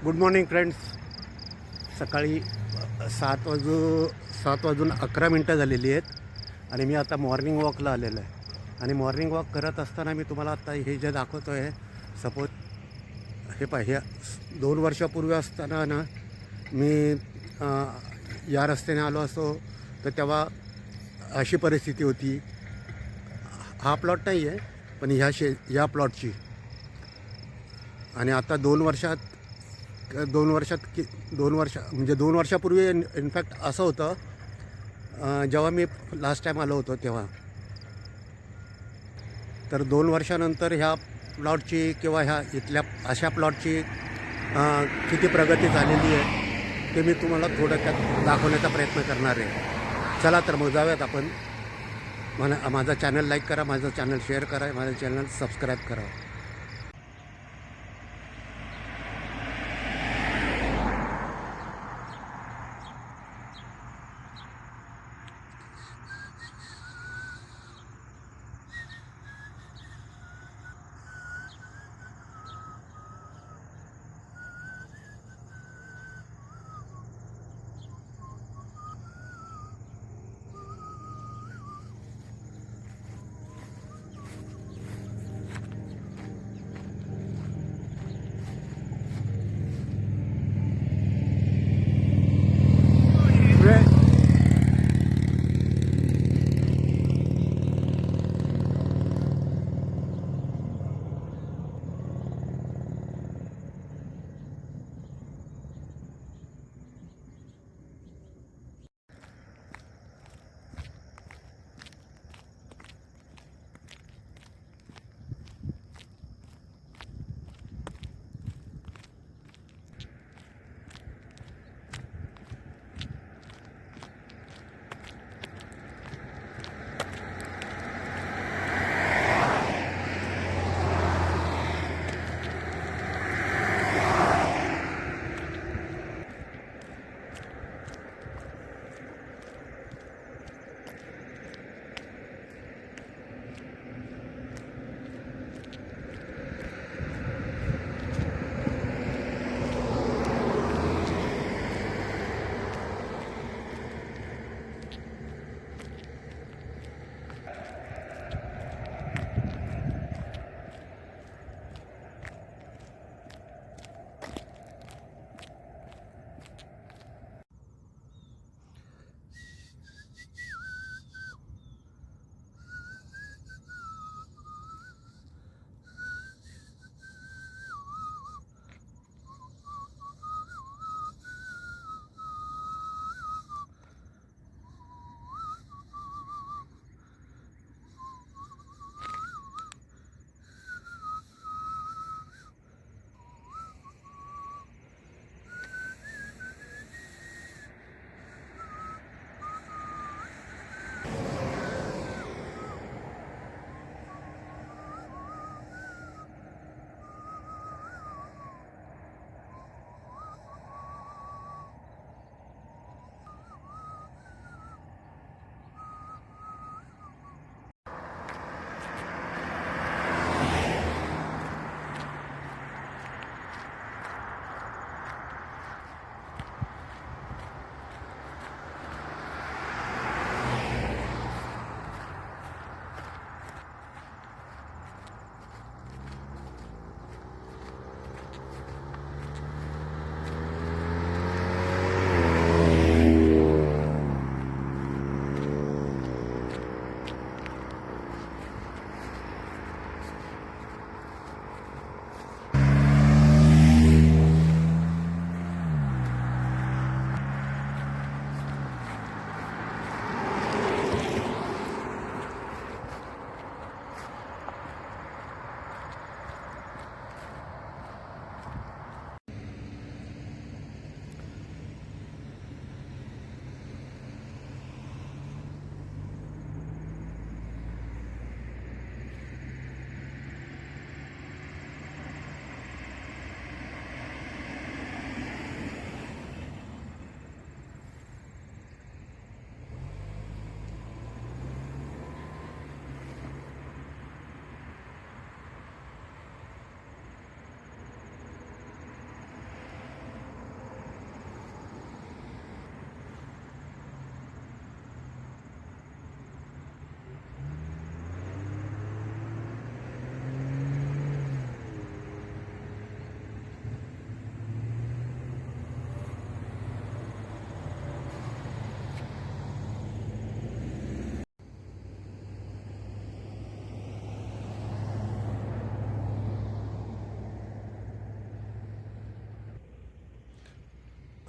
Good morning friends. सकाळी 7 वाजून 11 मिनटं झालेली आहेत आणि मी आता मॉर्निंग वॉकला आलेलो आहे. आणि मॉर्निंग वॉक करत असताना मी तुम्हाला आता हे जे दाखवतो आहे, सपोज हे 2 वर्षापूर्वी असताना ना मी या रस्त्याने आलो असतो तर तेव्हा अशी परिस्थिती होती. हा प्लॉट नाही आहे, पण ह्या प्लॉटची. आणि आता 2 वर्षात म्हणजे 2 वर्षापूर्वी इनफॅक्ट असं होतं, जेव्हा मी लास्ट टाईम आलो होतो तेव्हा. तर 2 वर्षानंतर ह्या प्लॉटची किंवा ह्या इथल्या अशा प्लॉटची किती प्रगती झालेली आहे ते मी तुम्हाला थोडक्यात दाखवण्याचा प्रयत्न करणार आहे. चला तर मग जाऊयात आपण. माझा चॅनल लाईक करा, माझं चॅनल शेअर करा, माझं चॅनल सबस्क्राईब करा.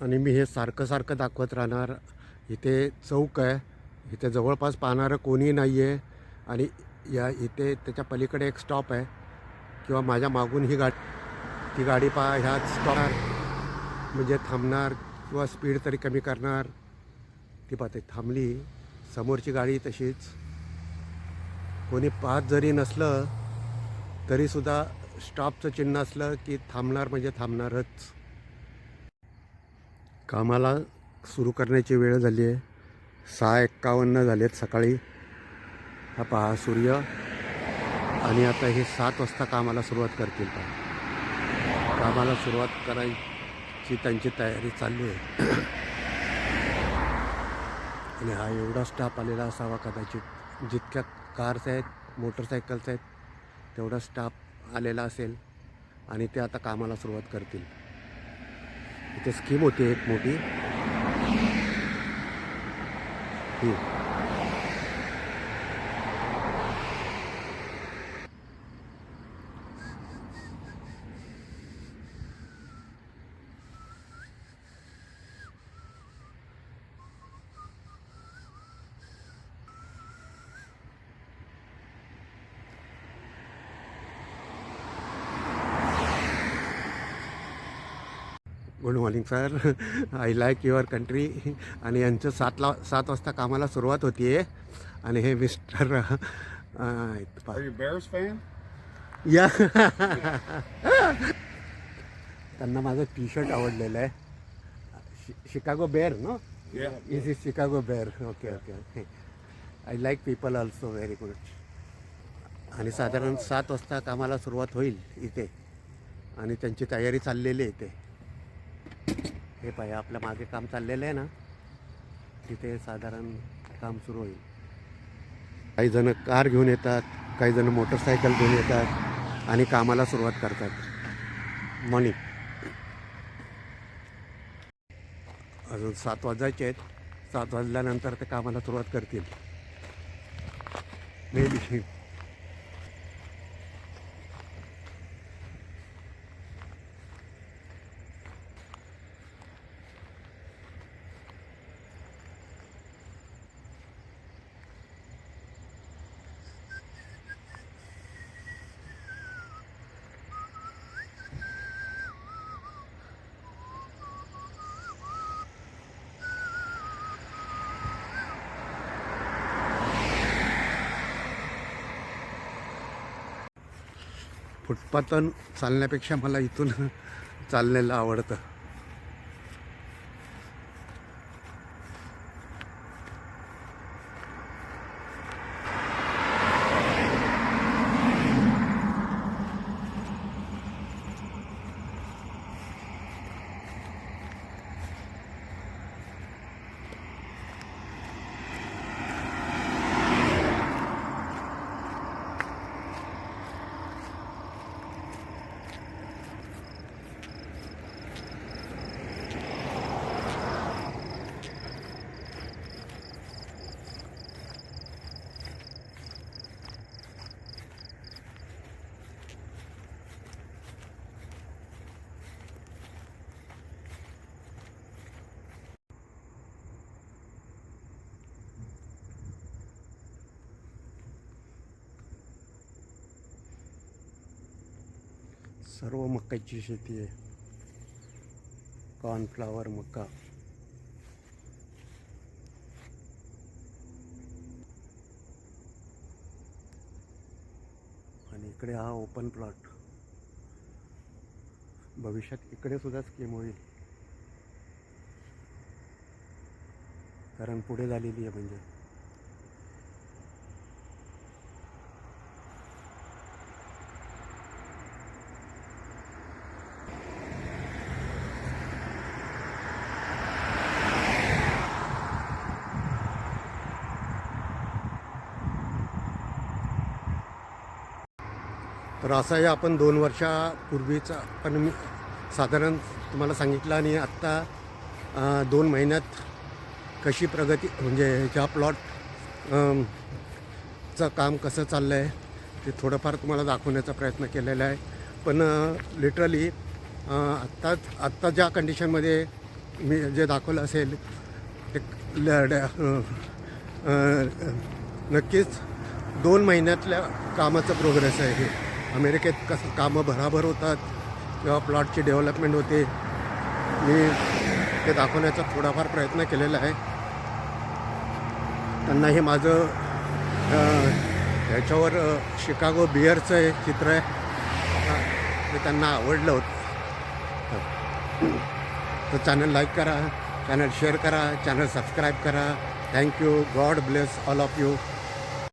आणि मी हे सारखं सारखं दाखवत राहणार. इथे चौक आहे, इथे जवळपास पाहणारं कोणी नाही आहे. आणि इथे त्याच्या पलीकडे एक स्टॉप आहे किंवा माझ्या मागून ती गाडी पहा ह्या स्टॉप म्हणजे थांबणार किंवा स्पीड तरी कमी करणार. ती पाहते थांबली. समोरची गाडी तशीच. कोणी पाहत जरी नसलं तरीसुद्धा स्टॉपचं चिन्ह असलं की थांबणार म्हणजे थांबणारच. कामाला सुरू करण्याची वेळ झाली आहे. 6:51 झालेत सकाळी. हा पहा सूर्य. आणि आता हे 7 वाजता कामाला सुरुवात करतील. कामाला सुरुवात करायची त्यांची तयारी चालली आहे. आणि हा एवढा स्टाफ आलेला असावा कदाचित. जितक्या कार्स आहेत, मोटरसायकल्स आहेत, तेवढा स्टाफ आलेला असेल. आणि ते आता कामाला सुरुवात करतील. इथे स्कीम होती एक मोठी. ही good morning sir. I like your country. आणि यांचं 7 वाजता कामाला सुरुवात होती आहे. आणि हे mister Are you Bears fan? या त्यांना माझं टी शर्ट आवडलेलं आहे. Chicago bear no. Yeah. Is Chicago bear. Okay okay okay. I like people also. Very good. आणि साधारण 7 वाजता कामाला सुरुवात होईल इथे. आणि त्यांची तयारी चाललेली आहे इथे. हे पाहिजे आपल्या मागे काम चाललेलं आहे ना, तिथे साधारण काम सुरू होईल. काही जण कार घेऊन येतात, काही जण मोटरसायकल घेऊन येतात आणि कामाला सुरुवात करतात. मॉर्निंग. अजून 7 वाजायचे आहेत. 7 वाजल्यानंतर ते कामाला सुरुवात करतील. मेबी. फुटपाथवर चालण्यापेक्षा मला इथून चाललेलं आवडतं. सर्व मक्याची शेती आहे. कॉर्नफ्लावर, मका. आणि इकडे हा ओपन प्लॉट. भविष्यात इकडे सुद्धा स्कीम होईल, कारण पुढे झालेली आहे. म्हणजे तर असं आहे. आपण 2 वर्षापूर्वीचा पण मी साधारण तुम्हाला सांगितलं. आणि आत्ता 2 महिन्यात कशी प्रगती, म्हणजे ज्या प्लॉट चं काम कसं चाललं आहे ते थोडंफार तुम्हाला दाखवण्याचा प्रयत्न केलेला आहे. पण लिटरली आत्ता ज्या कंडिशनमध्ये मी जे दाखवलं असेल ते नक्कीच 2 महिन्यातल्या कामाचं प्रोग्रेस आहे हे. अमेरिकेत कसं कामं भराभर होतात किंवा प्लॉटची डेव्हलपमेंट होते. मी ते दाखवण्याचा थोडाफार प्रयत्न केलेला आहे. त्यांना हे माझं ह्याच्यावर शिकागो बिअरचं एक चित्र आहे ते त्यांना आवडलं होतं. तर चॅनल लाईक करा, चॅनल शेअर करा, चॅनल सबस्क्राईब करा. Thank you. God bless all of you.